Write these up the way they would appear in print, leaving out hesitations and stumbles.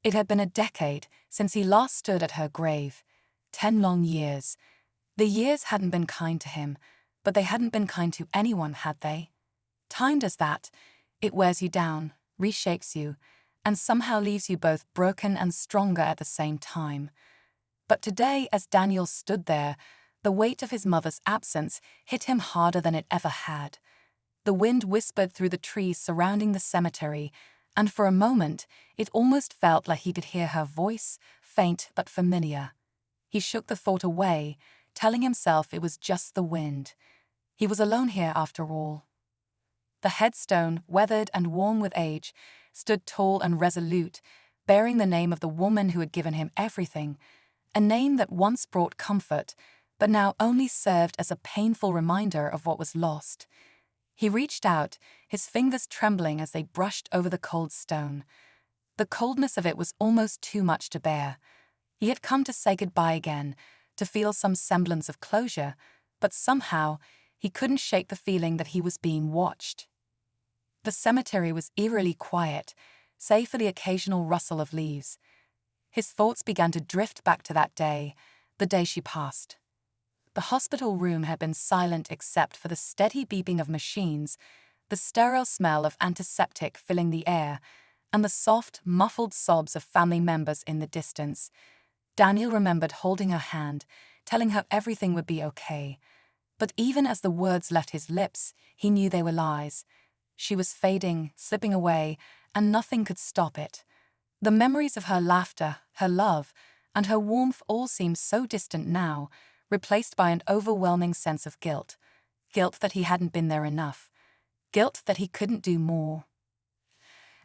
It had been a decade since he last stood at her grave. 10 long years. The years hadn't been kind to him, but they hadn't been kind to anyone, had they? Time does that. It wears you down, reshapes you, and somehow leaves you both broken and stronger at the same time. But today, as Daniel stood there, the weight of his mother's absence hit him harder than it ever had. The wind whispered through the trees surrounding the cemetery, and for a moment, it almost felt like he could hear her voice, faint but familiar. He shook the thought away, telling himself it was just the wind. He was alone here after all. The headstone, weathered and worn with age, stood tall and resolute, bearing the name of the woman who had given him everything, a name that once brought comfort, but now only served as a painful reminder of what was lost. He reached out, his fingers trembling as they brushed over the cold stone. The coldness of it was almost too much to bear. He had come to say goodbye again, to feel some semblance of closure, but somehow he couldn't shake the feeling that he was being watched. The cemetery was eerily quiet, save for the occasional rustle of leaves. His thoughts began to drift back to that day, the day she passed. The hospital room had been silent except for the steady beeping of machines, the sterile smell of antiseptic filling the air, and the soft, muffled sobs of family members in the distance. Daniel remembered holding her hand, telling her everything would be okay. But even as the words left his lips, he knew they were lies. She was fading, slipping away, and nothing could stop it. The memories of her laughter, her love, and her warmth all seemed so distant now, replaced by an overwhelming sense of guilt. Guilt that he hadn't been there enough. Guilt that he couldn't do more.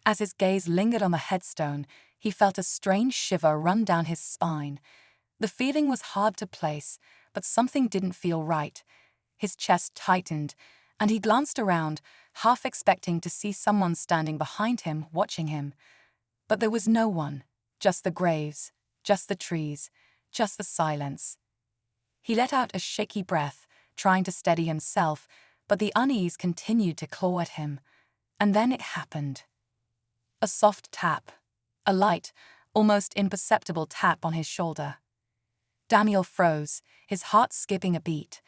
As his gaze lingered on the headstone, he felt a strange shiver run down his spine. The feeling was hard to place, but something didn't feel right. His chest tightened, and he glanced around, half expecting to see someone standing behind him, watching him. But there was no one, just the graves, just the trees, just the silence. He let out a shaky breath, trying to steady himself, but the unease continued to claw at him. And then it happened. A soft tap, a light, almost imperceptible tap on his shoulder. Daniel froze, his heart skipping a beat.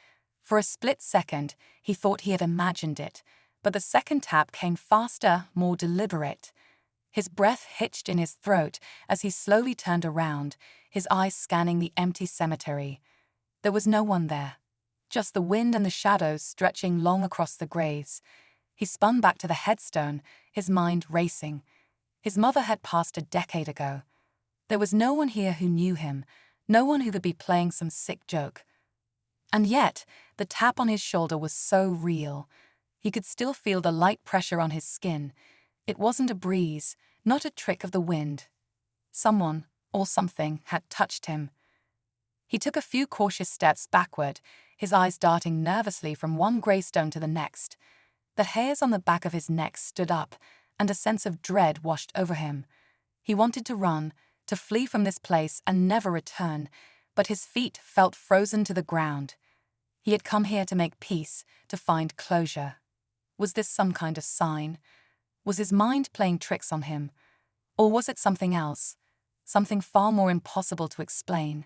For a split second, he thought he had imagined it, but the second tap came faster, more deliberate. His breath hitched in his throat as he slowly turned around, his eyes scanning the empty cemetery. There was no one there, just the wind and the shadows stretching long across the graves. He spun back to the headstone, his mind racing. His mother had passed a decade ago. There was no one here who knew him, no one who could be playing some sick joke. And yet, the tap on his shoulder was so real. He could still feel the light pressure on his skin. It wasn't a breeze, not a trick of the wind. Someone, or something, had touched him. He took a few cautious steps backward, his eyes darting nervously from one gravestone to the next. The hairs on the back of his neck stood up, and a sense of dread washed over him. He wanted to run, to flee from this place and never return, but his feet felt frozen to the ground. He had come here to make peace, to find closure. Was this some kind of sign? Was his mind playing tricks on him? Or was it something else, something far more impossible to explain?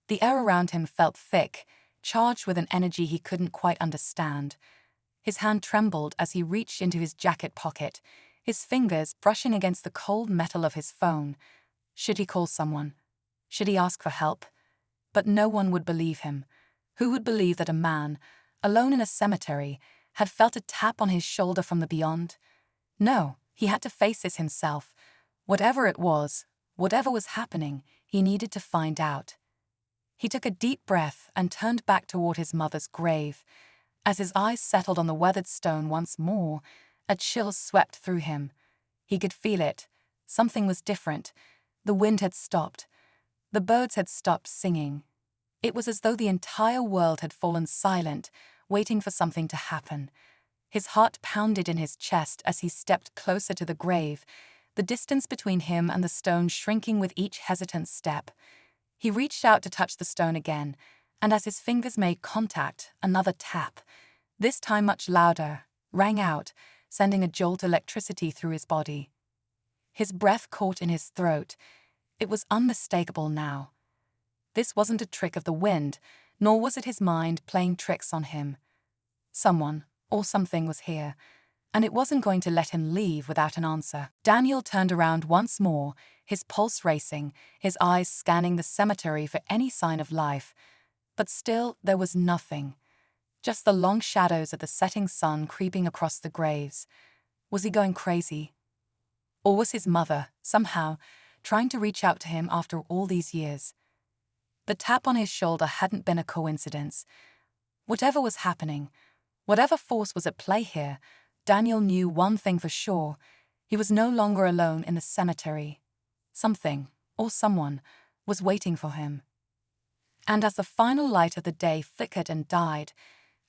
The air around him felt thick, charged with an energy he couldn't quite understand. His hand trembled as he reached into his jacket pocket, his fingers brushing against the cold metal of his phone. Should he call someone? Should he ask for help? But no one would believe him. Who would believe that a man, alone in a cemetery, had felt a tap on his shoulder from the beyond? No, he had to face this himself. Whatever it was, whatever was happening, he needed to find out. He took a deep breath and turned back toward his mother's grave. As his eyes settled on the weathered stone once more, a chill swept through him. He could feel it. Something was different. The wind had stopped. The birds had stopped singing. It was as though the entire world had fallen silent, waiting for something to happen. His heart pounded in his chest as he stepped closer to the grave, the distance between him and the stone shrinking with each hesitant step. He reached out to touch the stone again, and as his fingers made contact, another tap, this time much louder, rang out, sending a jolt of electricity through his body. His breath caught in his throat. It was unmistakable now. This wasn't a trick of the wind, nor was it his mind playing tricks on him. Someone, or something, was here, and it wasn't going to let him leave without an answer. Daniel turned around once more, his pulse racing, his eyes scanning the cemetery for any sign of life. But still, there was nothing. Just the long shadows of the setting sun creeping across the graves. Was he going crazy? Or was his mother, somehow, trying to reach out to him after all these years? The tap on his shoulder hadn't been a coincidence. Whatever was happening, whatever force was at play here, Daniel knew one thing for sure. He was no longer alone in the cemetery. Something, or someone, was waiting for him. And as the final light of the day flickered and died,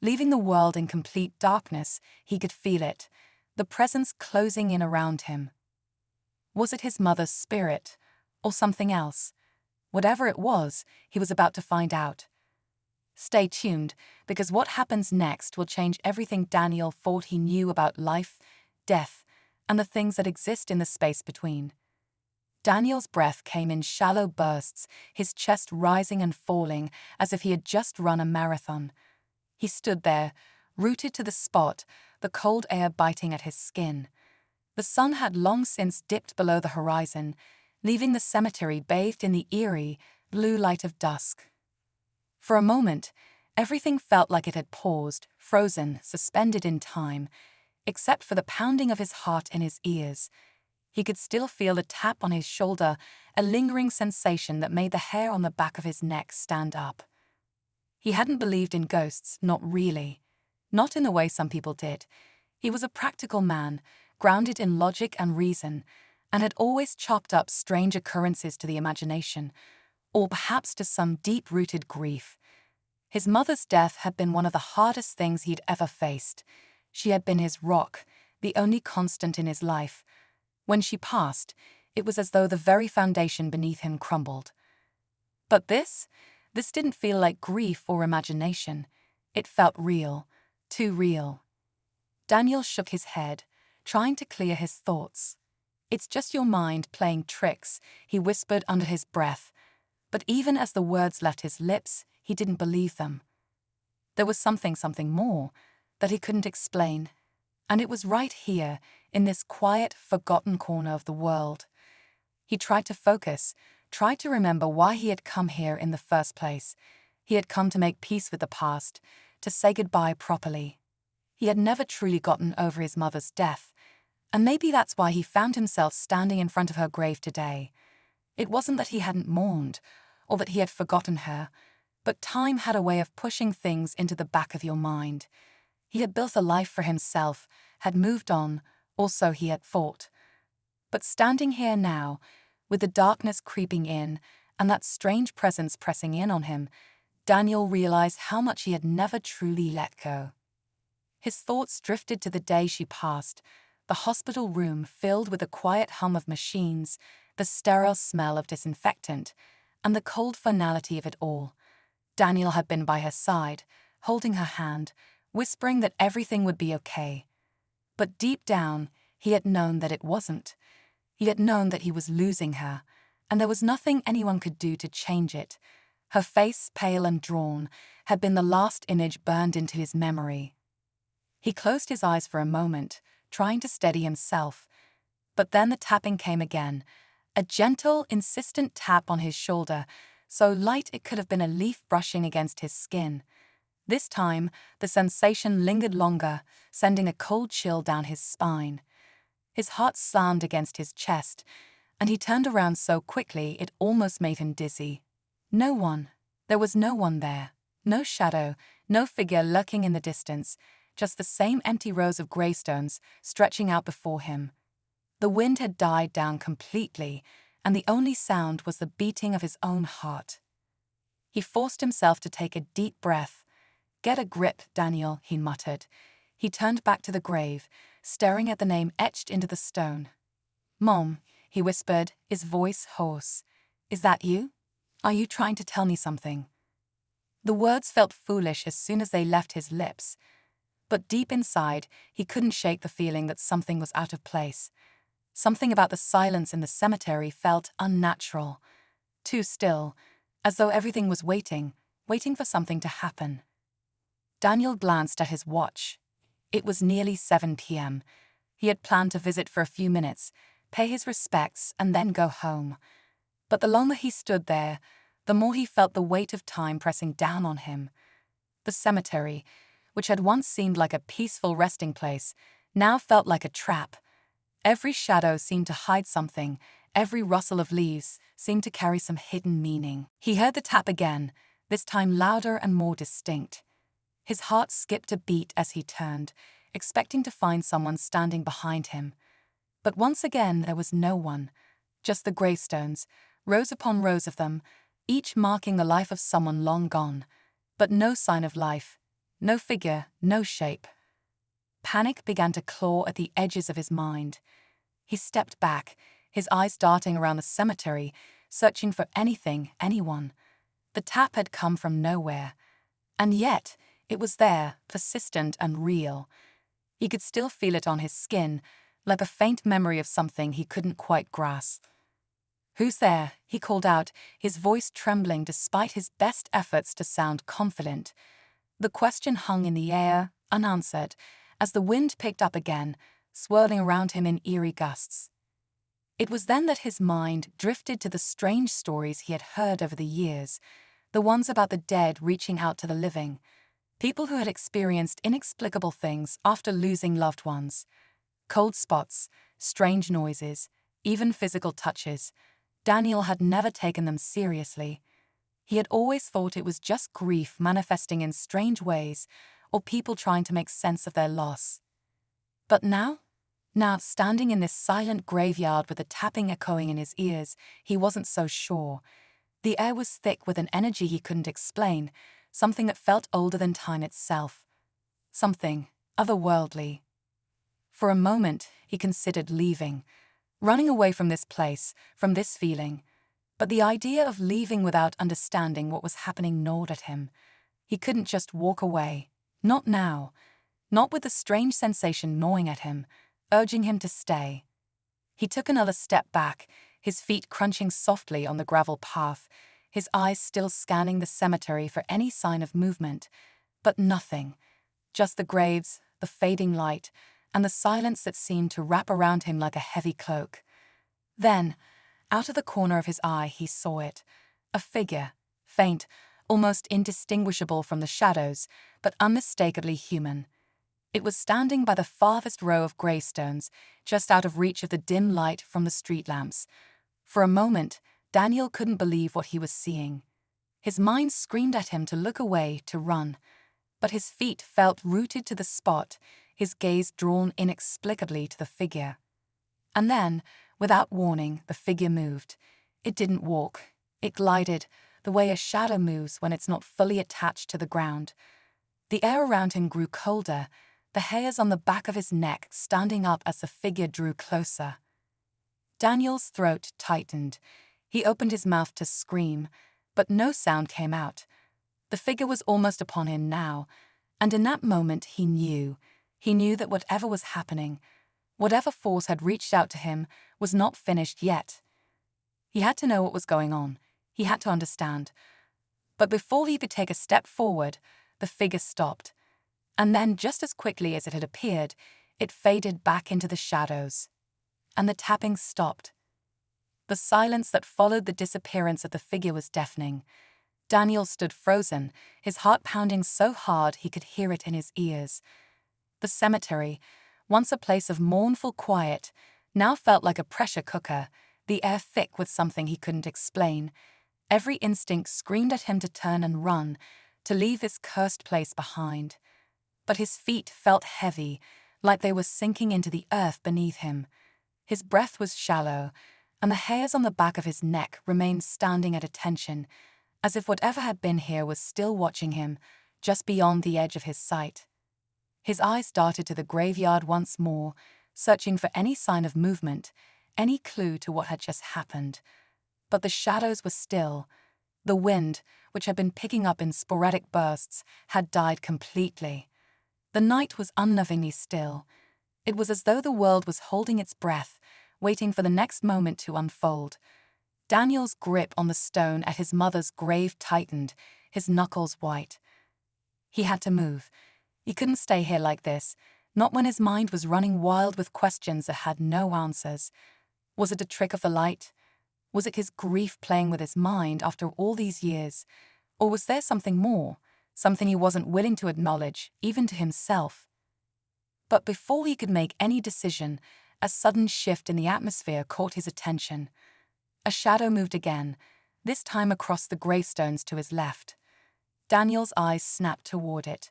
leaving the world in complete darkness, he could feel it, the presence closing in around him. Was it his mother's spirit, or something else? Whatever it was, he was about to find out. Stay tuned, because what happens next will change everything Daniel thought he knew about life, death, and the things that exist in the space between. Daniel's breath came in shallow bursts, his chest rising and falling as if he had just run a marathon. He stood there, rooted to the spot, the cold air biting at his skin. The sun had long since dipped below the horizon, leaving the cemetery bathed in the eerie, blue light of dusk. For a moment, everything felt like it had paused, frozen, suspended in time, except for the pounding of his heart in his ears. He could still feel the tap on his shoulder, a lingering sensation that made the hair on the back of his neck stand up. He hadn't believed in ghosts, not really. Not in the way some people did. He was a practical man, grounded in logic and reason, and had always chopped up strange occurrences to the imagination, or perhaps to some deep-rooted grief. His mother's death had been one of the hardest things he'd ever faced. She had been his rock, the only constant in his life. When she passed, it was as though the very foundation beneath him crumbled. But this didn't feel like grief or imagination. It felt real, too real. Daniel shook his head, trying to clear his thoughts. "It's just your mind playing tricks," he whispered under his breath. But even as the words left his lips, he didn't believe them. There was something more, that he couldn't explain. And it was right here, in this quiet, forgotten corner of the world. He tried to focus, tried to remember why he had come here in the first place. He had come to make peace with the past, to say goodbye properly. He had never truly gotten over his mother's death, and maybe that's why he found himself standing in front of her grave today. It wasn't that he hadn't mourned, or that he had forgotten her, but time had a way of pushing things into the back of your mind. He had built a life for himself, had moved on, or so he had thought. But standing here now, with the darkness creeping in and that strange presence pressing in on him, Daniel realized how much he had never truly let go. His thoughts drifted to the day she passed, the hospital room filled with the quiet hum of machines, the sterile smell of disinfectant, and the cold finality of it all. Daniel had been by her side, holding her hand, whispering that everything would be okay. But deep down, he had known that it wasn't. He had known that he was losing her, and there was nothing anyone could do to change it. Her face, pale and drawn, had been the last image burned into his memory. He closed his eyes for a moment, trying to steady himself. But then the tapping came again, a gentle, insistent tap on his shoulder, so light it could have been a leaf brushing against his skin. This time, the sensation lingered longer, sending a cold chill down his spine. His heart slammed against his chest, and he turned around so quickly it almost made him dizzy. No one. There was no one there. No shadow, no figure lurking in the distance, just the same empty rows of gravestones stretching out before him. The wind had died down completely, and the only sound was the beating of his own heart. He forced himself to take a deep breath. "Get a grip, Daniel," he muttered. He turned back to the grave, staring at the name etched into the stone. "Mom," he whispered, his voice hoarse. "Is that you? Are you trying to tell me something?" The words felt foolish as soon as they left his lips, but deep inside, he couldn't shake the feeling that something was out of place. Something about the silence in the cemetery felt unnatural, too still, as though everything was waiting for something to happen. Daniel glanced at his watch. It was nearly 7 p.m. He had planned to visit for a few minutes, pay his respects, and then go home. But the longer he stood there, the more he felt the weight of time pressing down on him. The cemetery, which had once seemed like a peaceful resting place, now felt like a trap. Every shadow seemed to hide something, every rustle of leaves seemed to carry some hidden meaning. He heard the tap again, this time louder and more distinct. His heart skipped a beat as he turned, expecting to find someone standing behind him. But once again there was no one, just the gravestones, rows upon rows of them, each marking the life of someone long gone, but no sign of life, no figure, no shape. Panic began to claw at the edges of his mind. He stepped back, his eyes darting around the cemetery, searching for anything, anyone. The tap had come from nowhere, and yet it was there, persistent and real. He could still feel it on his skin, like a faint memory of something he couldn't quite grasp. "Who's there?" he called out, his voice trembling despite his best efforts to sound confident. The question hung in the air, unanswered, as the wind picked up again, swirling around him in eerie gusts. It was then that his mind drifted to the strange stories he had heard over the years, the ones about the dead reaching out to the living, people who had experienced inexplicable things after losing loved ones. Cold spots, strange noises, even physical touches. Daniel had never taken them seriously. He had always thought it was just grief manifesting in strange ways, or people trying to make sense of their loss. But now, standing in this silent graveyard with the tapping echoing in his ears, he wasn't so sure. The air was thick with an energy he couldn't explain, something that felt older than time itself. Something otherworldly. For a moment, he considered leaving, running away from this place, from this feeling. But the idea of leaving without understanding what was happening gnawed at him. He couldn't just walk away. Not now. Not with the strange sensation gnawing at him, urging him to stay. He took another step back, his feet crunching softly on the gravel path, his eyes still scanning the cemetery for any sign of movement. But nothing. Just the graves, the fading light, and the silence that seemed to wrap around him like a heavy cloak. Then, out of the corner of his eye, he saw it. A figure, faint, almost indistinguishable from the shadows, but unmistakably human. It was standing by the farthest row of gravestones, just out of reach of the dim light from the street lamps. For a moment, Daniel couldn't believe what he was seeing. His mind screamed at him to look away, to run. But his feet felt rooted to the spot, his gaze drawn inexplicably to the figure. And then, without warning, the figure moved. It didn't walk. It glided, the way a shadow moves when it's not fully attached to the ground. The air around him grew colder, the hairs on the back of his neck standing up as the figure drew closer. Daniel's throat tightened. He opened his mouth to scream, but no sound came out. The figure was almost upon him now, and in that moment he knew that whatever was happening, whatever force had reached out to him, was not finished yet. He had to know what was going on. He had to understand. But before he could take a step forward, the figure stopped. And then, just as quickly as it had appeared, it faded back into the shadows. And the tapping stopped. The silence that followed the disappearance of the figure was deafening. Daniel stood frozen, his heart pounding so hard he could hear it in his ears. The cemetery, once a place of mournful quiet, now felt like a pressure cooker, the air thick with something he couldn't explain. Every instinct screamed at him to turn and run, to leave this cursed place behind. But his feet felt heavy, like they were sinking into the earth beneath him. His breath was shallow, and the hairs on the back of his neck remained standing at attention, as if whatever had been here was still watching him, just beyond the edge of his sight. His eyes darted to the graveyard once more, searching for any sign of movement, any clue to what had just happened. But the shadows were still. The wind, which had been picking up in sporadic bursts, had died completely. The night was unnervingly still. It was as though the world was holding its breath, waiting for the next moment to unfold. Daniel's grip on the stone at his mother's grave tightened, his knuckles white. He had to move. He couldn't stay here like this, not when his mind was running wild with questions that had no answers. Was it a trick of the light? Was it his grief playing with his mind after all these years? Or was there something more, something he wasn't willing to acknowledge, even to himself? But before he could make any decision, a sudden shift in the atmosphere caught his attention. A shadow moved again, this time across the gravestones to his left. Daniel's eyes snapped toward it.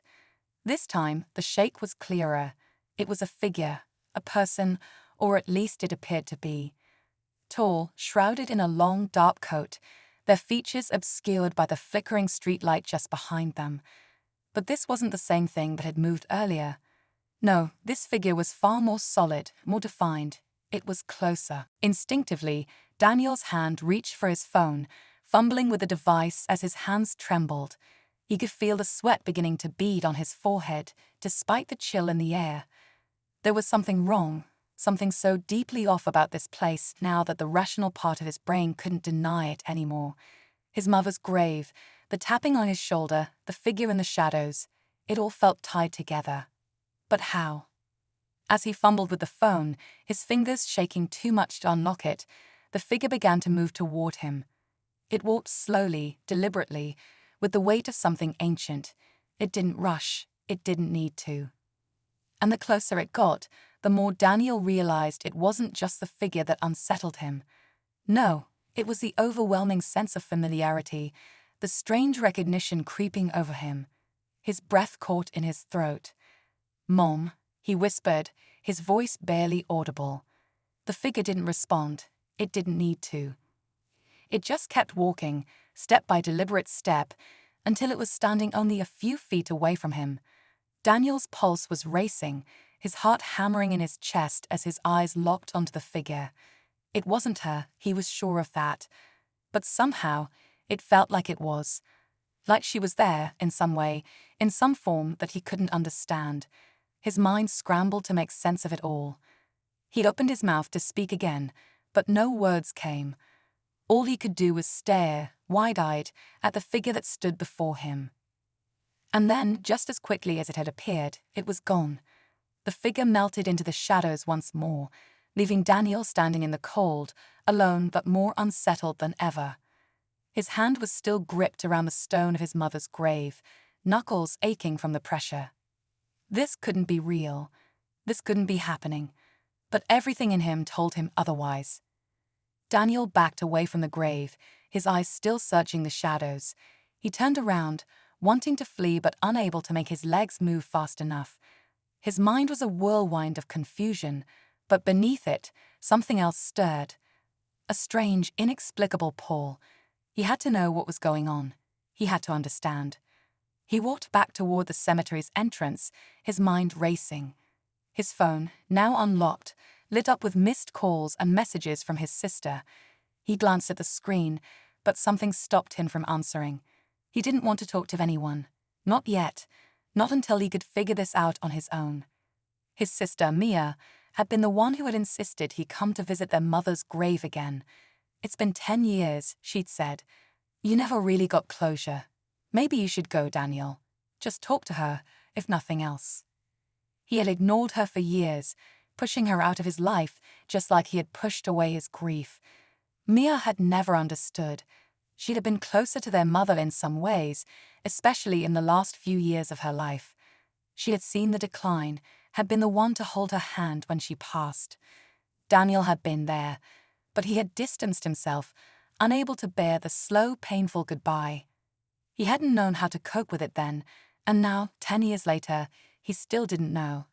This time, the shape was clearer. It was a figure, a person, or at least it appeared to be. Tall, shrouded in a long, dark coat, their features obscured by the flickering streetlight just behind them. But this wasn't the same thing that had moved earlier. No, this figure was far more solid, more defined. It was closer. Instinctively, Daniel's hand reached for his phone, fumbling with the device as his hands trembled. He could feel the sweat beginning to bead on his forehead, despite the chill in the air. There was something wrong, something so deeply off about this place now that the rational part of his brain couldn't deny it anymore. His mother's grave, the tapping on his shoulder, the figure in the shadows, it all felt tied together. But how? As he fumbled with the phone, his fingers shaking too much to unlock it, the figure began to move toward him. It walked slowly, deliberately, with the weight of something ancient. It didn't rush. It didn't need to. And the closer it got, the more Daniel realized it wasn't just the figure that unsettled him. No, it was the overwhelming sense of familiarity, the strange recognition creeping over him. His breath caught in his throat. "Mom," he whispered, his voice barely audible. The figure didn't respond. It didn't need to. It just kept walking, step by deliberate step, until it was standing only a few feet away from him. Daniel's pulse was racing, his heart hammering in his chest as his eyes locked onto the figure. It wasn't her, he was sure of that. But somehow, it felt like it was. Like she was there, in some way, in some form that he couldn't understand. His mind scrambled to make sense of it all. He'd opened his mouth to speak again, but no words came. All he could do was stare, wide-eyed, at the figure that stood before him. And then, just as quickly as it had appeared, it was gone. The figure melted into the shadows once more, leaving Daniel standing in the cold, alone but more unsettled than ever. His hand was still gripped around the stone of his mother's grave, knuckles aching from the pressure. This couldn't be real. This couldn't be happening. But everything in him told him otherwise. Daniel backed away from the grave, his eyes still searching the shadows. He turned around, wanting to flee but unable to make his legs move fast enough. His mind was a whirlwind of confusion, but beneath it, something else stirred. A strange, inexplicable pull. He had to know what was going on. He had to understand. He walked back toward the cemetery's entrance, his mind racing. His phone, now unlocked, lit up with missed calls and messages from his sister. He glanced at the screen, but something stopped him from answering. He didn't want to talk to anyone. Not yet. Not until he could figure this out on his own. His sister, Mia, had been the one who had insisted he come to visit their mother's grave again. "It's been 10 years, she'd said. You never really got closure. Maybe you should go, Daniel. Just talk to her, if nothing else." He had ignored her for years, pushing her out of his life just like he had pushed away his grief. Mia had never understood. She'd have been closer to their mother in some ways, especially in the last few years of her life. She had seen the decline, had been the one to hold her hand when she passed. Daniel had been there, but he had distanced himself, unable to bear the slow, painful goodbye. He hadn't known how to cope with it then, and now, 10 years later, he still didn't know.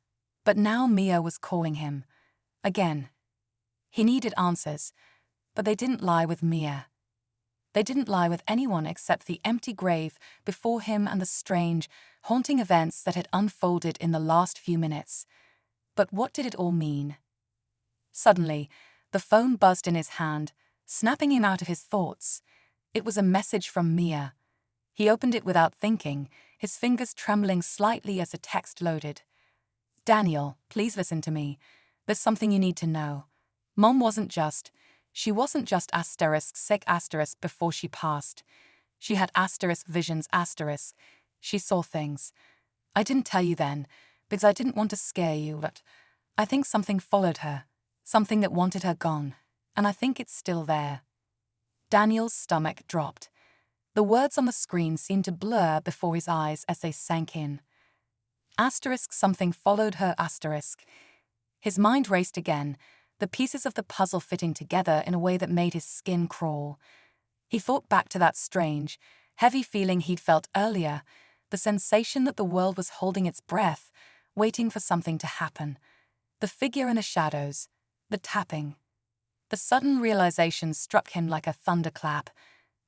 But now Mia was calling him. Again. He needed answers, but they didn't lie with Mia. They didn't lie with anyone except the empty grave before him and the strange, haunting events that had unfolded in the last few minutes. But what did it all mean? Suddenly, the phone buzzed in his hand, snapping him out of his thoughts. It was a message from Mia. He opened it without thinking, his fingers trembling slightly as the text loaded. "Daniel, please listen to me. There's something you need to know. Mom she wasn't just asterisk sick asterisk before she passed. She had asterisk visions asterisk. She saw things. I didn't tell you then, because I didn't want to scare you, but I think something followed her. Something that wanted her gone. And I think it's still there. Daniel's stomach dropped. The words on the screen seemed to blur before his eyes as they sank in. Asterisk something followed her asterisk. His mind raced again, the pieces of the puzzle fitting together in a way that made his skin crawl. He thought back to that strange, heavy feeling he'd felt earlier, the sensation that the world was holding its breath, waiting for something to happen. The figure in the shadows, the tapping. The sudden realization struck him like a thunderclap.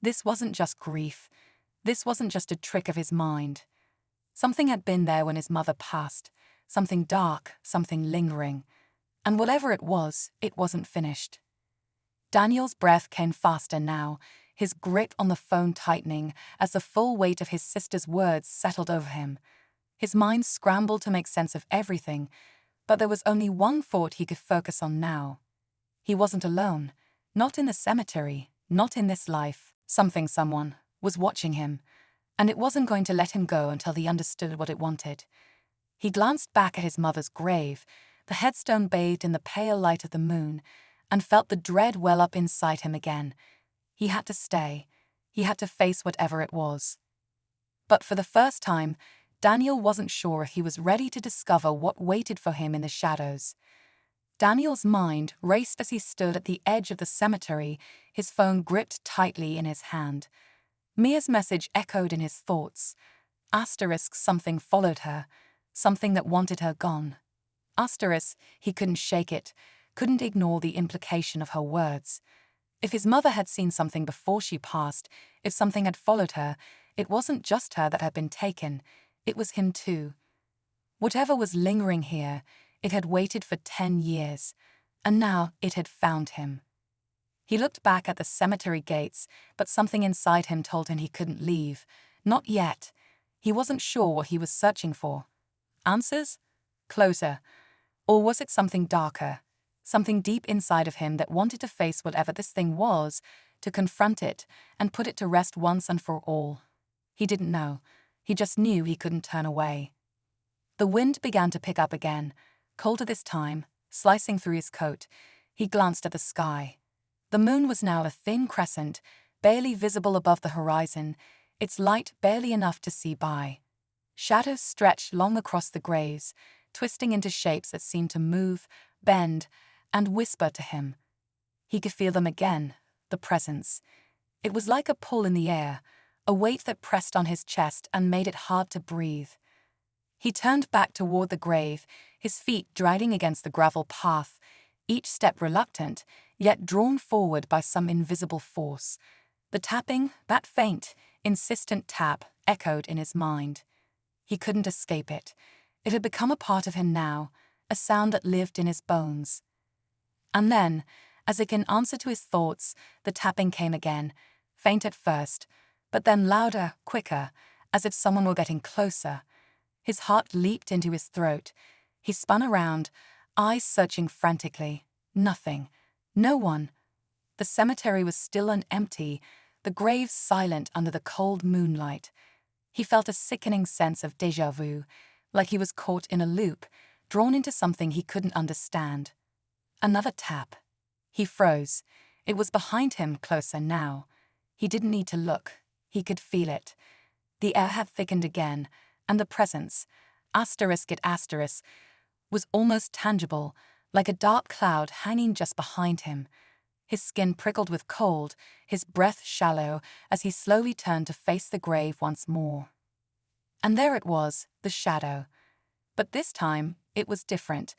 This wasn't just grief. This wasn't just a trick of his mind. Something had been there when his mother passed. Something dark, something lingering. And whatever it wasn't finished. Daniel's breath came faster now, his grip on the phone tightening as the full weight of his sister's words settled over him. His mind scrambled to make sense of everything, but there was only one thought he could focus on now. He wasn't alone. Not in the cemetery, not in this life. Someone, was watching him, and it wasn't going to let him go until he understood what it wanted. He glanced back at his mother's grave, the headstone bathed in the pale light of the moon, and felt the dread well up inside him again. He had to stay. He had to face whatever it was. But for the first time, Daniel wasn't sure if he was ready to discover what waited for him in the shadows. Daniel's mind raced as he stood at the edge of the cemetery, his phone gripped tightly in his hand. Mia's message echoed in his thoughts. Asterisk something followed her, something that wanted her gone. Asterisk, he couldn't shake it, couldn't ignore the implication of her words. If his mother had seen something before she passed, if something had followed her, it wasn't just her that had been taken, it was him too. Whatever was lingering here, it had waited for 10 years, and now it had found him. He looked back at the cemetery gates, but something inside him told him he couldn't leave. Not yet. He wasn't sure what he was searching for. Answers? Closer. Or was it something darker? Something deep inside of him that wanted to face whatever this thing was, to confront it, and put it to rest once and for all. He didn't know. He just knew he couldn't turn away. The wind began to pick up again, colder this time, slicing through his coat. He glanced at the sky. The moon was now a thin crescent, barely visible above the horizon, its light barely enough to see by. Shadows stretched long across the graves, twisting into shapes that seemed to move, bend, and whisper to him. He could feel them again, the presence. It was like a pull in the air, a weight that pressed on his chest and made it hard to breathe. He turned back toward the grave, his feet dragging against the gravel path, each step reluctant, yet drawn forward by some invisible force. The tapping, that faint, insistent tap, echoed in his mind. He couldn't escape it. It had become a part of him now, a sound that lived in his bones. And then, as if in answer to his thoughts, the tapping came again, faint at first, but then louder, quicker, as if someone were getting closer. His heart leaped into his throat. He spun around, eyes searching frantically. Nothing. No one. The cemetery was still and empty, the graves silent under the cold moonlight. He felt a sickening sense of déjà vu, like he was caught in a loop, drawn into something he couldn't understand. Another tap. He froze. It was behind him, closer now. He didn't need to look. He could feel it. The air had thickened again, and the presence, asterisk, was almost tangible, like a dark cloud hanging just behind him. His skin prickled with cold, his breath shallow, as he slowly turned to face the grave once more. And there it was, the shadow. But this time, it was different.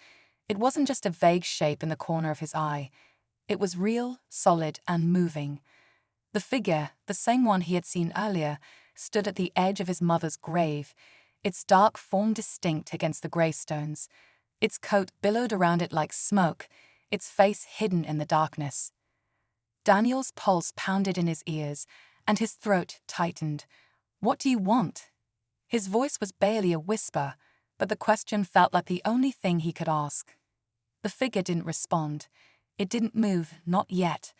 It wasn't just a vague shape in the corner of his eye. It was real, solid, and moving. The figure, the same one he had seen earlier, stood at the edge of his mother's grave, its dark form distinct against the gravestones. Its coat billowed around it like smoke, its face hidden in the darkness. Daniel's pulse pounded in his ears, and his throat tightened. "What do you want?" His voice was barely a whisper, but the question felt like the only thing he could ask. The figure didn't respond. It didn't move, not yet.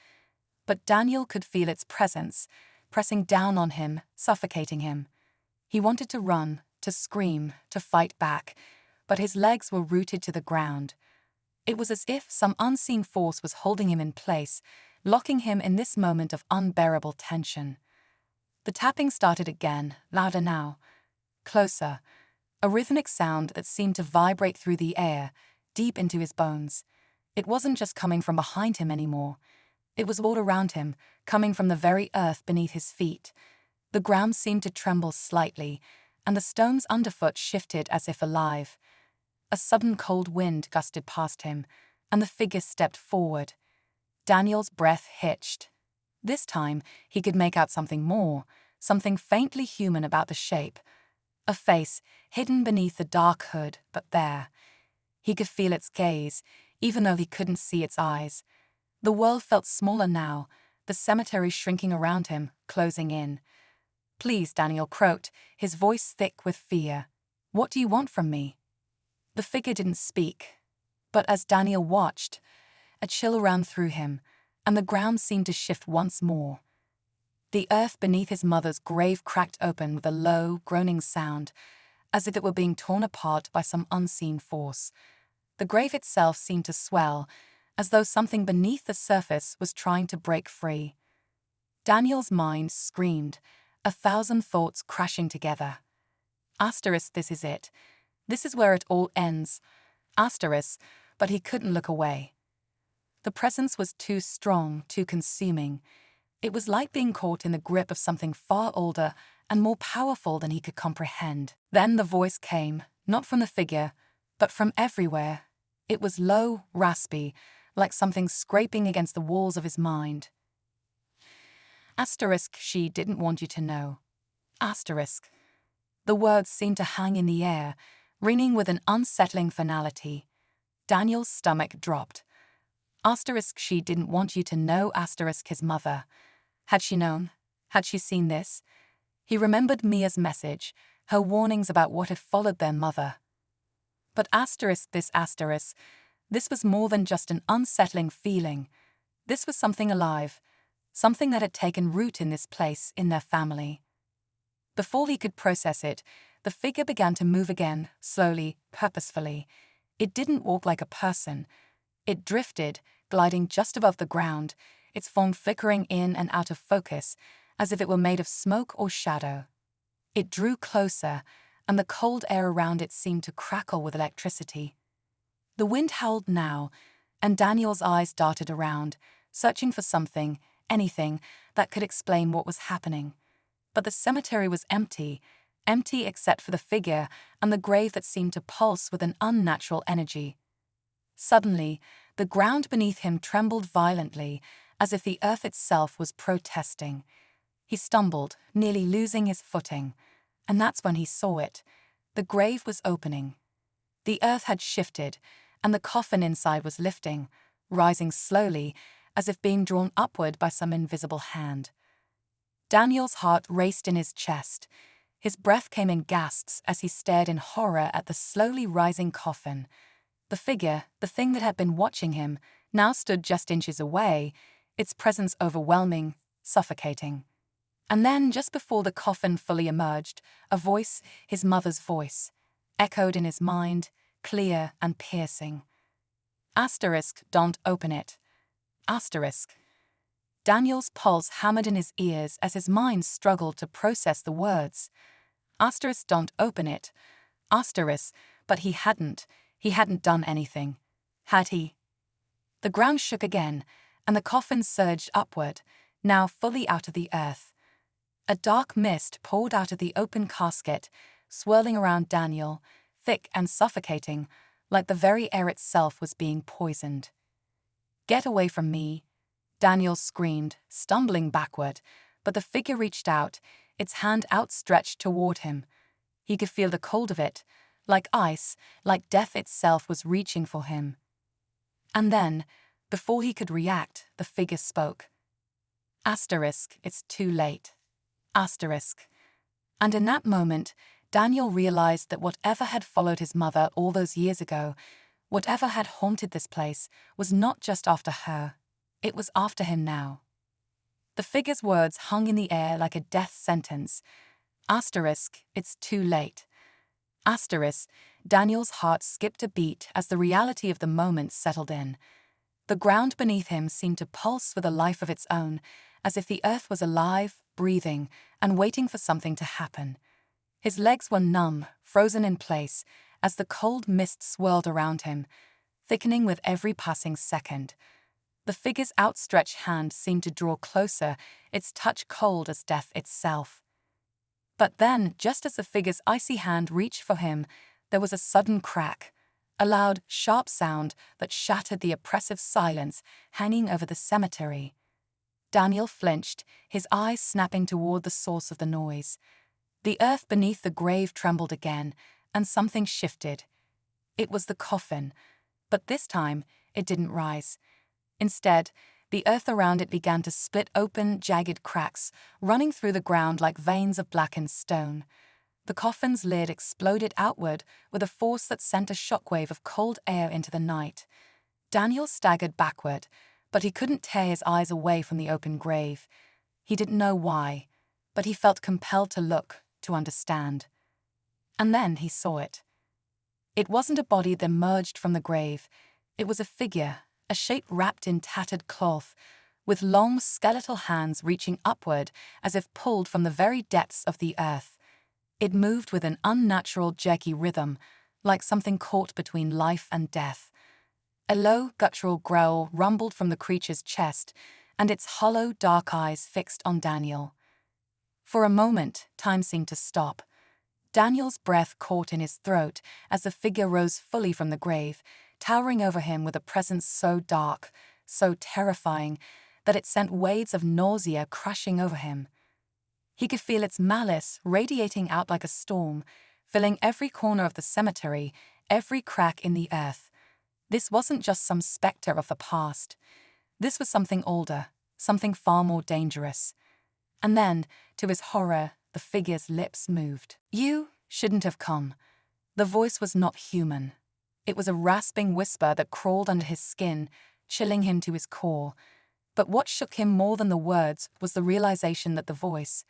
But Daniel could feel its presence, pressing down on him, suffocating him. He wanted to run, to scream, to fight back, but his legs were rooted to the ground. It was as if some unseen force was holding him in place, locking him in this moment of unbearable tension. The tapping started again, louder now. Closer. A rhythmic sound that seemed to vibrate through the air, deep into his bones. It wasn't just coming from behind him anymore. It was all around him, coming from the very earth beneath his feet. The ground seemed to tremble slightly, and the stones underfoot shifted as if alive. A sudden cold wind gusted past him, and the figure stepped forward. Daniel's breath hitched. This time, he could make out something more, something faintly human about the shape. A face, hidden beneath the dark hood, but there. He could feel its gaze, even though he couldn't see its eyes. The world felt smaller now, the cemetery shrinking around him, closing in. "Please," Daniel croaked, his voice thick with fear. "What do you want from me?" The figure didn't speak. But as Daniel watched, a chill ran through him, and the ground seemed to shift once more. The earth beneath his mother's grave cracked open with a low, groaning sound, as if it were being torn apart by some unseen force. The grave itself seemed to swell, as though something beneath the surface was trying to break free. Daniel's mind screamed, 1,000 thoughts crashing together. Asterisk, this is it. This is where it all ends. Asterisk, but he couldn't look away. The presence was too strong, too consuming. It was like being caught in the grip of something far older and more powerful than he could comprehend. Then the voice came, not from the figure, but from everywhere. It was low, raspy, like something scraping against the walls of his mind. Asterisk, she didn't want you to know. Asterisk. The words seemed to hang in the air, ringing with an unsettling finality. Daniel's stomach dropped. Asterisk, she didn't want you to know. Asterisk, his mother. Had she known? Had she seen this? He remembered Mia's message, her warnings about what had followed their mother. But asterisk, this was more than just an unsettling feeling. This was something alive, something that had taken root in this place, in their family. Before he could process it, the figure began to move again, slowly, purposefully. It didn't walk like a person. It drifted, gliding just above the ground, its form flickering in and out of focus, as if it were made of smoke or shadow. It drew closer, and the cold air around it seemed to crackle with electricity. The wind howled now, and Daniel's eyes darted around, searching for something, anything, that could explain what was happening. But the cemetery was empty except for the figure and the grave that seemed to pulse with an unnatural energy. Suddenly, the ground beneath him trembled violently, as if the earth itself was protesting. He stumbled, nearly losing his footing, and that's when he saw it. The grave was opening. The earth had shifted, and the coffin inside was lifting, rising slowly, as if being drawn upward by some invisible hand. Daniel's heart raced in his chest. His breath came in gasps as he stared in horror at the slowly rising coffin. The figure, the thing that had been watching him, now stood just inches away, its presence overwhelming, suffocating. And then, just before the coffin fully emerged, a voice, his mother's voice, echoed in his mind, clear and piercing. Asterisk, don't open it. Asterisk. Daniel's pulse hammered in his ears as his mind struggled to process the words. Asterisk, don't open it. Asterisk, but he hadn't done anything. Had he? The ground shook again, and the coffin surged upward, now fully out of the earth. A dark mist poured out of the open casket, swirling around Daniel, thick and suffocating, like the very air itself was being poisoned. "Get away from me," Daniel screamed, stumbling backward, but the figure reached out, its hand outstretched toward him. He could feel the cold of it, like ice, like death itself was reaching for him. And then, before he could react, the figure spoke. Asterisk, it's too late. Asterisk. And in that moment, Daniel realized that whatever had followed his mother all those years ago Whatever had haunted this place was not just after her, it was after him now. The figure's words hung in the air like a death sentence. Asterisk, it's too late. Asterisk, Daniel's heart skipped a beat as the reality of the moment settled in. The ground beneath him seemed to pulse with a life of its own, as if the earth was alive, breathing, and waiting for something to happen. His legs were numb, frozen in place, as the cold mist swirled around him, thickening with every passing second. The figure's outstretched hand seemed to draw closer, its touch cold as death itself. But then, just as the figure's icy hand reached for him, there was a sudden crack, a loud, sharp sound that shattered the oppressive silence hanging over the cemetery. Daniel flinched, his eyes snapping toward the source of the noise. The earth beneath the grave trembled again, and something shifted. It was the coffin, but this time it didn't rise. Instead, the earth around it began to split open, jagged cracks, running through the ground like veins of blackened stone. The coffin's lid exploded outward with a force that sent a shockwave of cold air into the night. Daniel staggered backward, but he couldn't tear his eyes away from the open grave. He didn't know why, but he felt compelled to look, to understand. And then he saw it. It wasn't a body that emerged from the grave. It was a figure, a shape wrapped in tattered cloth, with long skeletal hands reaching upward as if pulled from the very depths of the earth. It moved with an unnatural, jerky rhythm, like something caught between life and death. A low, guttural growl rumbled from the creature's chest, and its hollow, dark eyes fixed on Daniel. For a moment, time seemed to stop. Daniel's breath caught in his throat as the figure rose fully from the grave, towering over him with a presence so dark, so terrifying, that it sent waves of nausea crashing over him. He could feel its malice radiating out like a storm, filling every corner of the cemetery, every crack in the earth. This wasn't just some specter of the past. This was something older, something far more dangerous. And then, to his horror, the figure's lips moved. "You shouldn't have come." The voice was not human. It was a rasping whisper that crawled under his skin, chilling him to his core. But what shook him more than the words was the realization that the voice,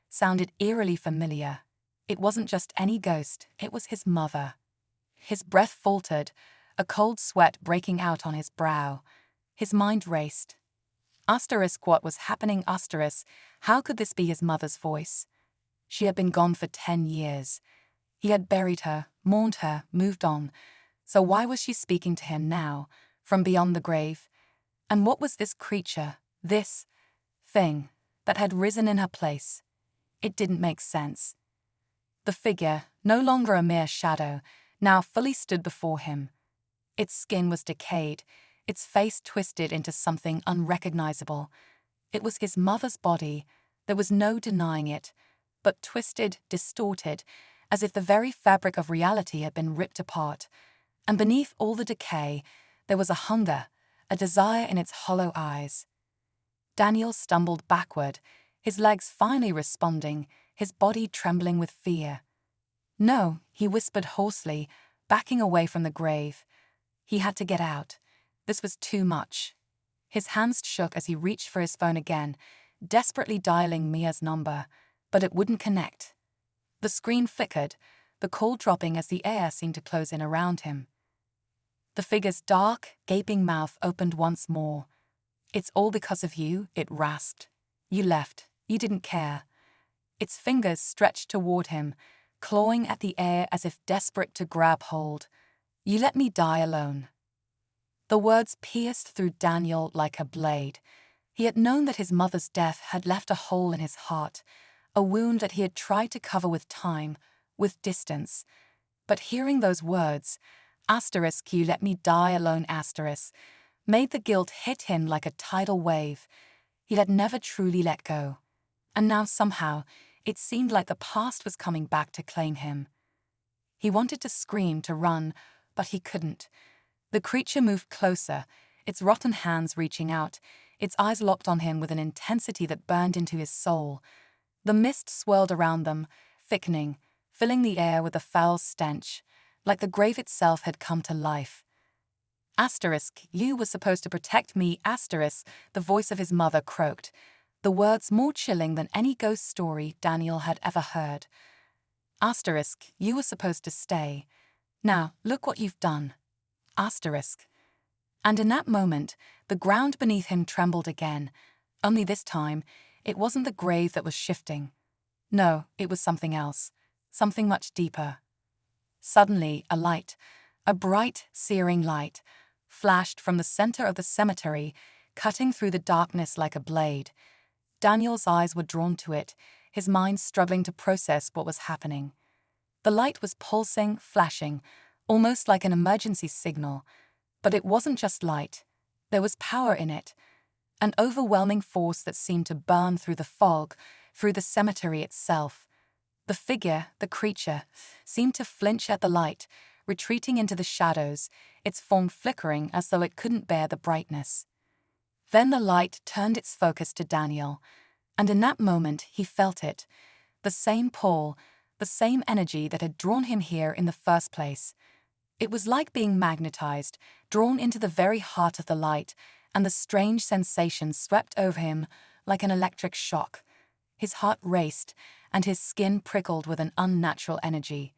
sounded eerily familiar. It wasn't just any ghost, it was his mother. His breath faltered, a cold sweat breaking out on his brow. His mind raced. What was happening? How could this be his mother's voice? She had been gone for 10 years. He had buried her, mourned her, moved on. So why was she speaking to him now, from beyond the grave? And what was this creature, this thing, that had risen in her place? It didn't make sense. The figure, no longer a mere shadow, now fully stood before him. Its skin was decayed, its face twisted into something unrecognizable. It was his mother's body, there was no denying it, but twisted, distorted, as if the very fabric of reality had been ripped apart. And beneath all the decay, there was a hunger, a desire in its hollow eyes. Daniel stumbled backward, his legs finally responding, his body trembling with fear. "No," he whispered hoarsely, backing away from the grave. He had to get out. This was too much. His hands shook as he reached for his phone again, desperately dialing Mia's number, but it wouldn't connect. The screen flickered, the call dropping as the air seemed to close in around him. The figure's dark, gaping mouth opened once more. "It's all because of you," it rasped. "You left. You didn't care." Its fingers stretched toward him, clawing at the air as if desperate to grab hold. "You let me die alone." The words pierced through Daniel like a blade. He had known that his mother's death had left a hole in his heart, a wound that he had tried to cover with time, with distance. But hearing those words, "You let me die alone," made the guilt hit him like a tidal wave. He had never truly let go. And now somehow, it seemed like the past was coming back to claim him. He wanted to scream, to run, but he couldn't. The creature moved closer, its rotten hands reaching out, its eyes locked on him with an intensity that burned into his soul. The mist swirled around them, thickening, filling the air with a foul stench. like the grave itself had come to life. Asterisk, you were supposed to protect me, asterisk, the voice of his mother croaked, the words more chilling than any ghost story Daniel had ever heard. Asterisk, you were supposed to stay. Now, look what you've done. Asterisk. And in that moment, the ground beneath him trembled again, only this time, it wasn't the grave that was shifting. No, it was something else, something much deeper. Suddenly, a light, a bright, searing light, flashed from the center of the cemetery, cutting through the darkness like a blade. Daniel's eyes were drawn to it, his mind struggling to process what was happening. The light was pulsing, flashing, almost like an emergency signal. But it wasn't just light. There was power in it, an overwhelming force that seemed to burn through the fog, through the cemetery itself. The figure, the creature, seemed to flinch at the light, retreating into the shadows, its form flickering as though it couldn't bear the brightness. Then the light turned its focus to Daniel, and in that moment he felt it, the same pull, the same energy that had drawn him here in the first place. It was like being magnetized, drawn into the very heart of the light, and the strange sensation swept over him like an electric shock. His heart raced, and his skin prickled with an unnatural energy.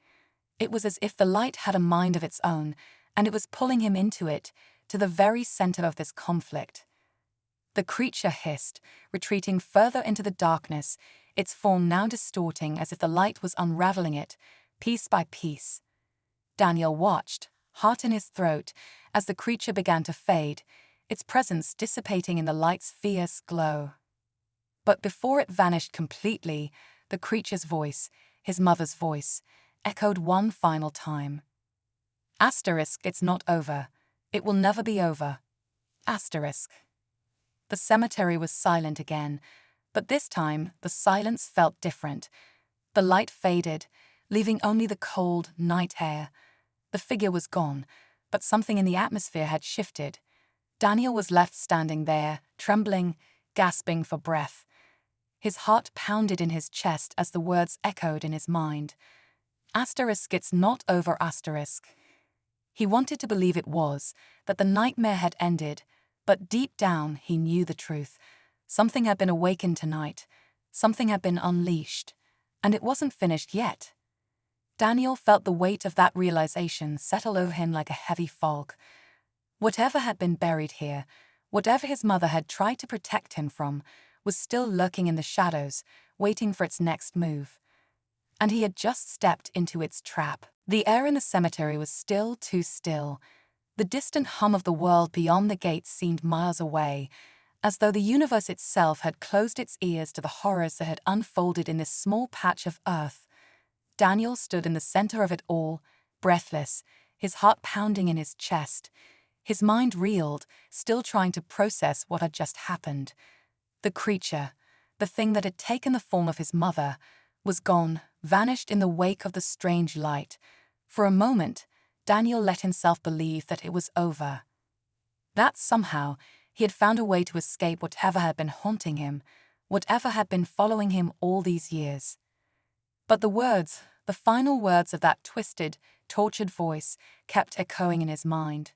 It was as if the light had a mind of its own, and it was pulling him into it, to the very center of this conflict. The creature hissed, retreating further into the darkness, its form now distorting as if the light was unraveling it, piece by piece. Daniel watched, heart in his throat, as the creature began to fade, its presence dissipating in the light's fierce glow. But before it vanished completely, the creature's voice, his mother's voice, echoed one final time. Asterisk, it's not over. It will never be over. Asterisk. The cemetery was silent again, but this time the silence felt different. The light faded, leaving only the cold, night air. The figure was gone, but something in the atmosphere had shifted. Daniel was left standing there, trembling, gasping for breath. His heart pounded in his chest as the words echoed in his mind. Asterisk, it's not over, asterisk. He wanted to believe it was, that the nightmare had ended, but deep down he knew the truth. Something had been awakened tonight, something had been unleashed, and it wasn't finished yet. Daniel felt the weight of that realization settle over him like a heavy fog. Whatever had been buried here, whatever his mother had tried to protect him from, was still lurking in the shadows, waiting for its next move. And he had just stepped into its trap. The air in the cemetery was still too still. The distant hum of the world beyond the gates seemed miles away, as though the universe itself had closed its ears to the horrors that had unfolded in this small patch of earth. Daniel stood in the center of it all, breathless, his heart pounding in his chest. His mind reeled, still trying to process what had just happened. The creature, the thing that had taken the form of his mother, was gone, vanished in the wake of the strange light. For a moment, Daniel let himself believe that it was over. That somehow, he had found a way to escape whatever had been haunting him, whatever had been following him all these years. But the words, the final words of that twisted, tortured voice, kept echoing in his mind.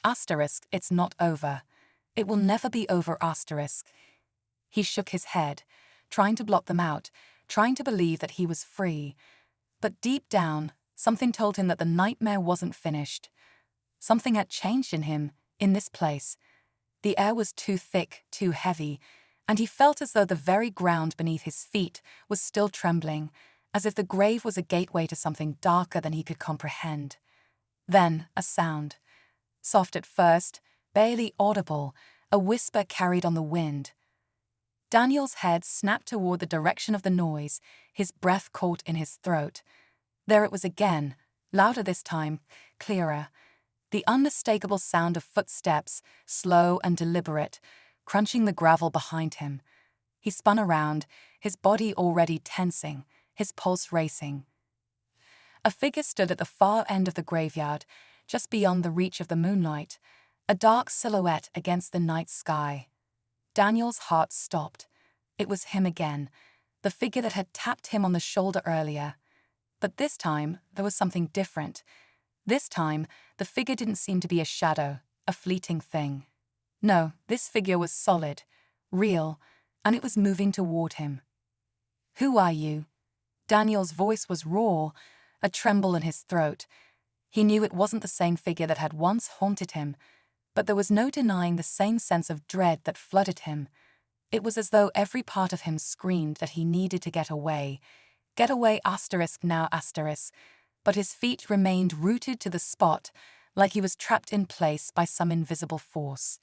Asterisk, it's not over. It will never be over, asterisk. He shook his head, trying to block them out, trying to believe that he was free. But deep down, something told him that the nightmare wasn't finished. Something had changed in him, in this place. The air was too thick, too heavy, and he felt as though the very ground beneath his feet was still trembling, as if the grave was a gateway to something darker than he could comprehend. Then, a sound. Soft at first, barely audible, a whisper carried on the wind. Daniel's head snapped toward the direction of the noise, his breath caught in his throat. There it was again, louder this time, clearer. The unmistakable sound of footsteps, slow and deliberate, crunching the gravel behind him. He spun around, his body already tensing, his pulse racing. A figure stood at the far end of the graveyard, just beyond the reach of the moonlight, a dark silhouette against the night sky. Daniel's heart stopped. It was him again, the figure that had tapped him on the shoulder earlier. But this time, there was something different. This time, the figure didn't seem to be a shadow, a fleeting thing. No, this figure was solid, real, and it was moving toward him. "Who are you?" Daniel's voice was raw, a tremble in his throat. He knew it wasn't the same figure that had once haunted him, but there was no denying the same sense of dread that flooded him. It was as though every part of him screamed that he needed to get away. Get away now. But his feet remained rooted to the spot, like he was trapped in place by some invisible force.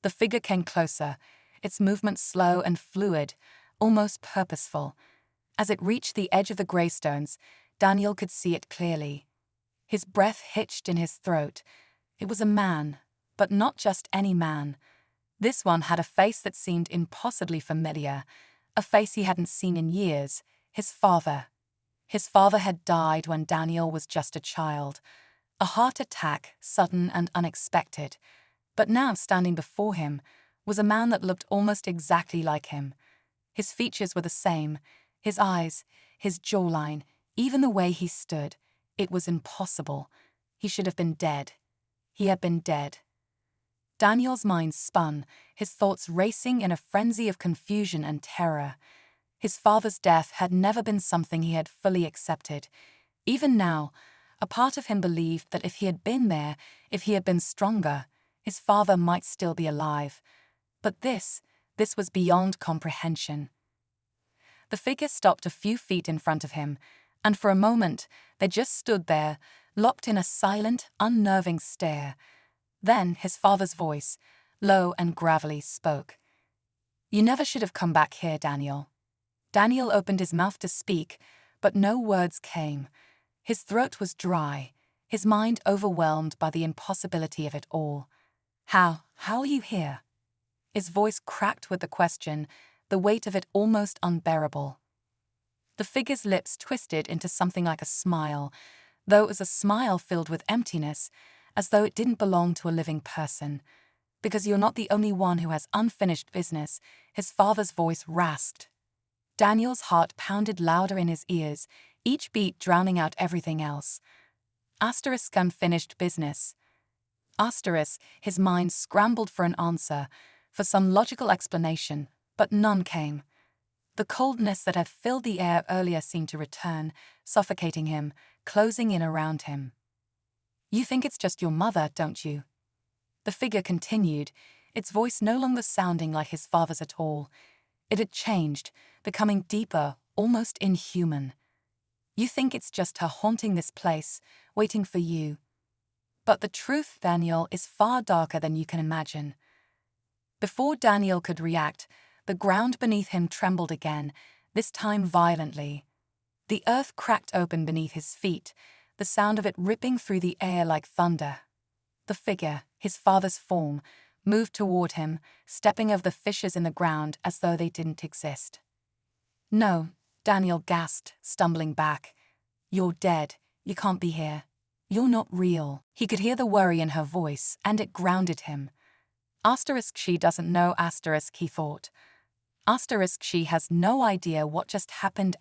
The figure came closer, its movement slow and fluid, almost purposeful. As it reached the edge of the gravestones, Daniel could see it clearly. His breath hitched in his throat. It was a man, but not just any man. This one had a face that seemed impossibly familiar, a face he hadn't seen in years, his father. His father had died when Daniel was just a child. A heart attack, sudden and unexpected. But now standing before him was a man that looked almost exactly like him. His features were the same, his eyes, his jawline, even the way he stood. It was impossible. He should have been dead. He had been dead. Daniel's mind spun, his thoughts racing in a frenzy of confusion and terror. His father's death had never been something he had fully accepted. Even now, a part of him believed that if he had been there, if he had been stronger, his father might still be alive. But this was beyond comprehension. The figure stopped a few feet in front of him, and for a moment they just stood there, locked in a silent, unnerving stare. Then his father's voice, low and gravelly, spoke. "You never should have come back here, Daniel." Daniel opened his mouth to speak, but no words came. His throat was dry, his mind overwhelmed by the impossibility of it all. How are you here?" His voice cracked with the question, the weight of it almost unbearable. The figure's lips twisted into something like a smile, though it was a smile filled with emptiness, as though it didn't belong to a living person. "Because you're not the only one who has unfinished business," his father's voice rasped. Daniel's heart pounded louder in his ears, each beat drowning out everything else. Unfinished business. His mind scrambled for an answer, for some logical explanation, but none came. The coldness that had filled the air earlier seemed to return, suffocating him, closing in around him. "You think it's just your mother, don't you?" The figure continued, its voice no longer sounding like his father's at all. It had changed, becoming deeper, almost inhuman. "You think it's just her haunting this place, waiting for you. But the truth, Daniel, is far darker than you can imagine." Before Daniel could react, the ground beneath him trembled again, this time violently. The earth cracked open beneath his feet, the sound of it ripping through the air like thunder. The figure, his father's form, moved toward him, stepping over the fissures in the ground as though they didn't exist. "No," Daniel gasped, stumbling back. "You're dead. You can't be here. You're not real." He could hear the worry in her voice, and it grounded him. She doesn't know, he thought. She has no idea what just happened,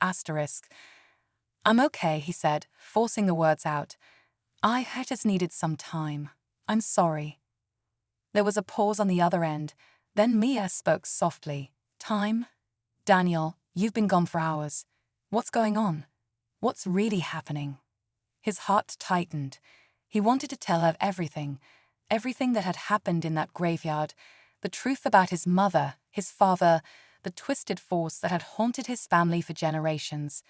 "I'm okay," he said, forcing the words out. I just needed some time. I'm sorry." There was a pause on the other end, then Mia spoke softly. "Time? Daniel, you've been gone for hours. What's going on? What's really happening?" His heart tightened. He wanted to tell her everything that had happened in that graveyard, the truth about his mother, his father, the twisted force that had haunted his family for generations.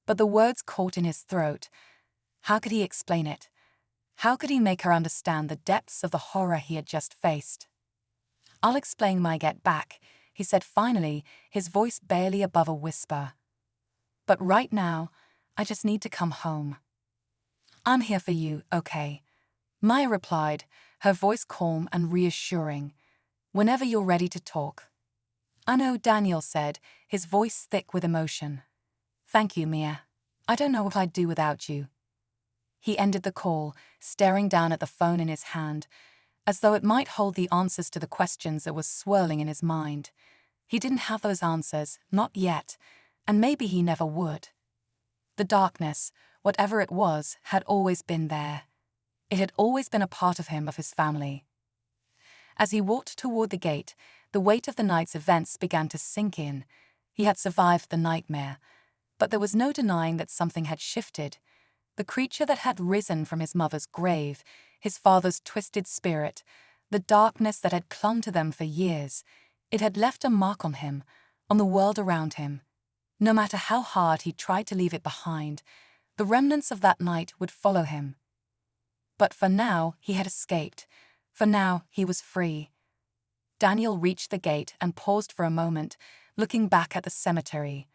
But the words caught in his throat. How could he explain it? How could he make her understand the depths of the horror he had just faced? "I'll explain when I get back," he said finally, his voice barely above a whisper. "But right now, I just need to come home." "I'm here for you, okay?" Maya replied, her voice calm and reassuring. "Whenever you're ready to talk." "I know," Daniel said, his voice thick with emotion. "Thank you, Mia. I don't know what I'd do without you." He ended the call, staring down at the phone in his hand, as though it might hold the answers to the questions that were swirling in his mind. He didn't have those answers, not yet, and maybe he never would. The darkness, whatever it was, had always been there. It had always been a part of him, of his family. As he walked toward the gate, the weight of the night's events began to sink in. He had survived the nightmare, but there was no denying that something had shifted. The creature that had risen from his mother's grave, his father's twisted spirit, the darkness that had clung to them for years, it had left a mark on him, on the world around him. No matter how hard he tried to leave it behind, the remnants of that night would follow him. But for now, he had escaped. For now, he was free. Daniel reached the gate and paused for a moment, looking back at the cemetery.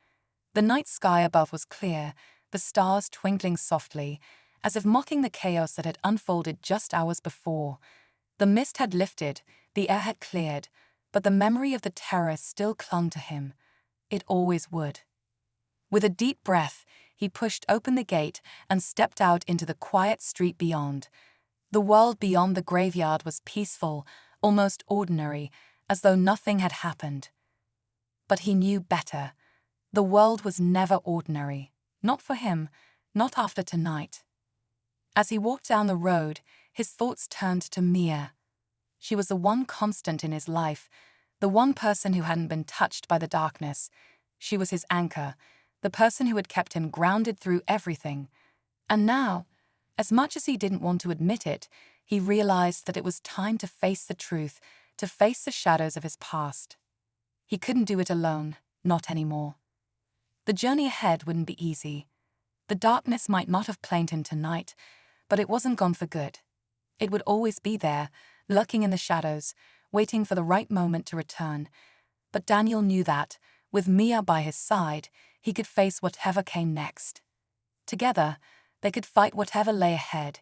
The night sky above was clear, the stars twinkling softly, as if mocking the chaos that had unfolded just hours before. The mist had lifted, the air had cleared, but the memory of the terror still clung to him. It always would. With a deep breath, he pushed open the gate and stepped out into the quiet street beyond. The world beyond the graveyard was peaceful, almost ordinary, as though nothing had happened. But he knew better. The world was never ordinary. Not for him, not after tonight. As he walked down the road, his thoughts turned to Mia. She was the one constant in his life, the one person who hadn't been touched by the darkness. She was his anchor, the person who had kept him grounded through everything. And now, as much as he didn't want to admit it, he realized that it was time to face the truth, to face the shadows of his past. He couldn't do it alone, not anymore. The journey ahead wouldn't be easy. The darkness might not have claimed him tonight, but it wasn't gone for good. It would always be there, lurking in the shadows, waiting for the right moment to return. But Daniel knew that, with Mia by his side, he could face whatever came next. Together, they could fight whatever lay ahead,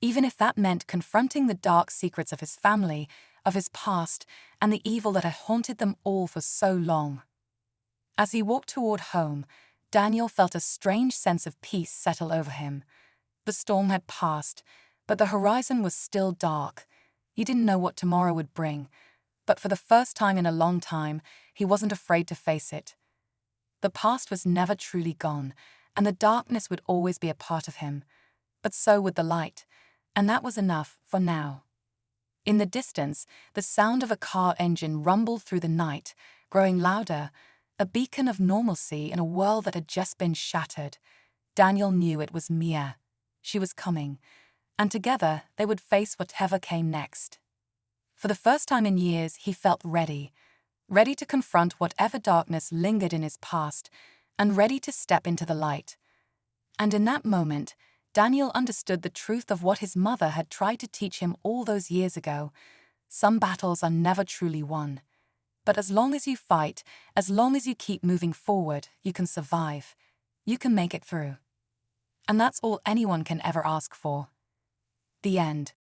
even if that meant confronting the dark secrets of his family, of his past, and the evil that had haunted them all for so long. As he walked toward home, Daniel felt a strange sense of peace settle over him. The storm had passed, but the horizon was still dark. He didn't know what tomorrow would bring, but for the first time in a long time, he wasn't afraid to face it. The past was never truly gone, and the darkness would always be a part of him. But so would the light, and that was enough for now. In the distance, the sound of a car engine rumbled through the night, growing louder, a beacon of normalcy in a world that had just been shattered. Daniel knew it was Mia. She was coming, and together they would face whatever came next. For the first time in years, he felt ready to confront whatever darkness lingered in his past, and ready to step into the light. And in that moment, Daniel understood the truth of what his mother had tried to teach him all those years ago. Some battles are never truly won. But as long as you fight, as long as you keep moving forward, you can survive. You can make it through. And that's all anyone can ever ask for. The end.